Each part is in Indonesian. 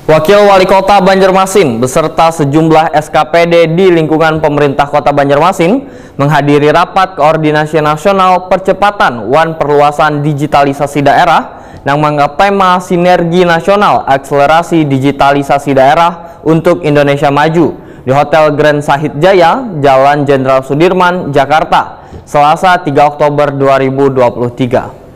Wakil Wali Kota Banjarmasin beserta sejumlah SKPD di lingkungan pemerintah Kota Banjarmasin menghadiri rapat koordinasi nasional percepatan perluasan digitalisasi daerah yang mengangkat tema Sinergi Nasional Akselerasi Digitalisasi Daerah untuk Indonesia Maju di Hotel Grand Sahid Jaya, Jalan Jenderal Sudirman, Jakarta, Selasa 3 Oktober 2023.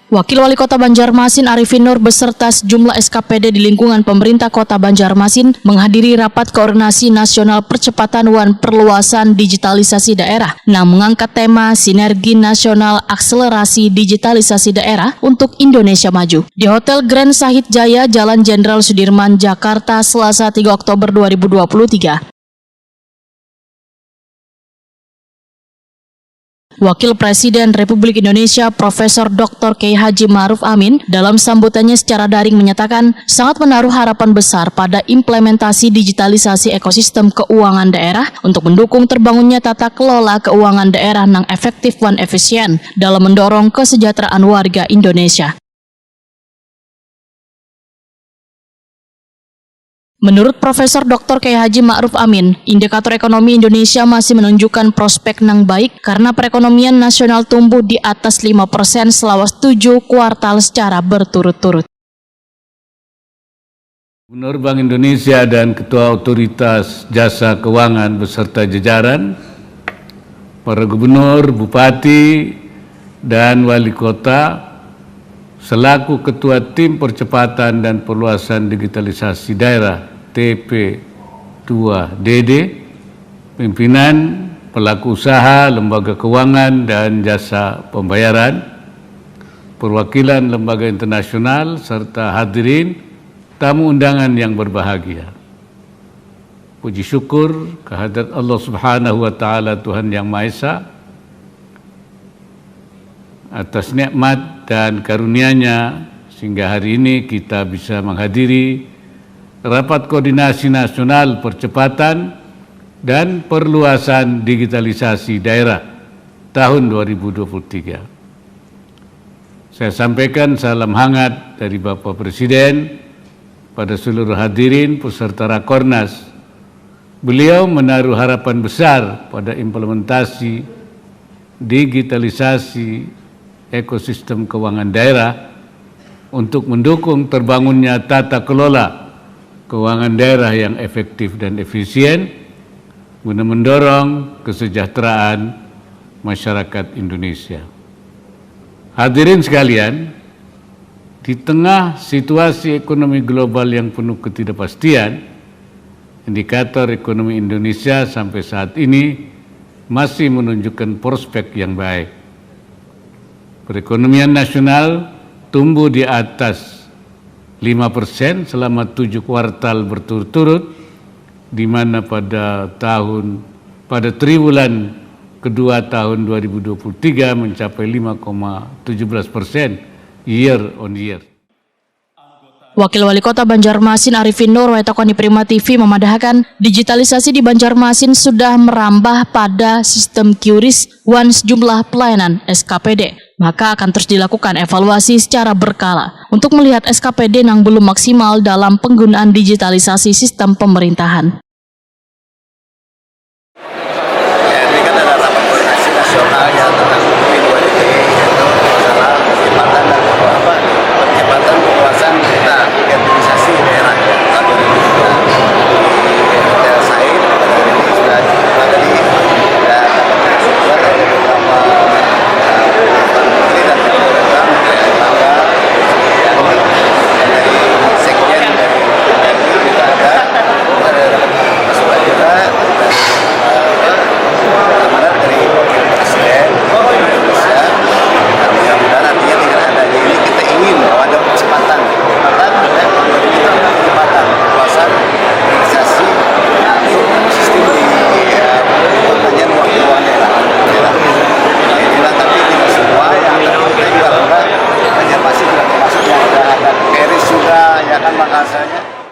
Wakil Wali Kota Banjarmasin Arifin Nur beserta sejumlah SKPD di lingkungan pemerintah Kota Banjarmasin menghadiri rapat koordinasi nasional percepatan perluasan digitalisasi daerah yang mengangkat tema Sinergi Nasional Akselerasi Digitalisasi Daerah untuk Indonesia Maju di Hotel Grand Sahid Jaya, Jalan Jenderal Sudirman, Jakarta, Selasa 3 Oktober 2023. Wakil Presiden Republik Indonesia Profesor Dr. Kiai Haji Ma'ruf Amin dalam sambutannya secara daring menyatakan sangat menaruh harapan besar pada implementasi digitalisasi ekosistem keuangan daerah untuk mendukung terbangunnya tata kelola keuangan daerah yang efektif dan efisien dalam mendorong kesejahteraan warga Indonesia. Menurut Profesor Dr. Kiai Haji Ma'ruf Amin, indikator ekonomi Indonesia masih menunjukkan prospek yang baik karena perekonomian nasional tumbuh di atas 5% selama 7 kuartal secara berturut-turut. Gubernur Bank Indonesia dan Ketua Otoritas Jasa Keuangan beserta jajaran, para gubernur, bupati, dan wali kota selaku Ketua Tim Percepatan dan Perluasan Digitalisasi Daerah TP2DD, pimpinan, pelaku usaha, lembaga keuangan dan jasa pembayaran, perwakilan lembaga internasional, serta hadirin tamu undangan yang berbahagia. Puji syukur kehadirat Allah Subhanahu wa Ta'ala, Tuhan Yang Maha Esa, atas nikmat dan karunia-Nya sehingga hari ini kita bisa menghadiri rapat koordinasi nasional percepatan dan perluasan digitalisasi daerah tahun 2023. Saya sampaikan salam hangat dari Bapak Presiden pada seluruh hadirin peserta Rakornas. Beliau menaruh harapan besar pada implementasi digitalisasi ekosistem keuangan daerah untuk mendukung terbangunnya tata kelola keuangan daerah yang efektif dan efisien guna mendorong kesejahteraan masyarakat Indonesia. Hadirin sekalian, di tengah situasi ekonomi global yang penuh ketidakpastian, indikator ekonomi Indonesia sampai saat ini masih menunjukkan prospek yang baik. Perekonomian nasional tumbuh di atas 5% selama 7 kuartal berturut-turut, di mana pada triwulan kedua tahun 2023 mencapai 5,17% year on year. Wakil Wali Kota Banjarmasin Arifin Nur Waitokoni Prima TV memadahkan digitalisasi di Banjarmasin sudah merambah pada sistem QRIS sejumlah pelayanan SKPD. Maka akan terus dilakukan evaluasi secara berkala untuk melihat SKPD yang belum maksimal dalam penggunaan digitalisasi sistem pemerintahan. Ya, ini kan ada rapat koordinasi nasional yang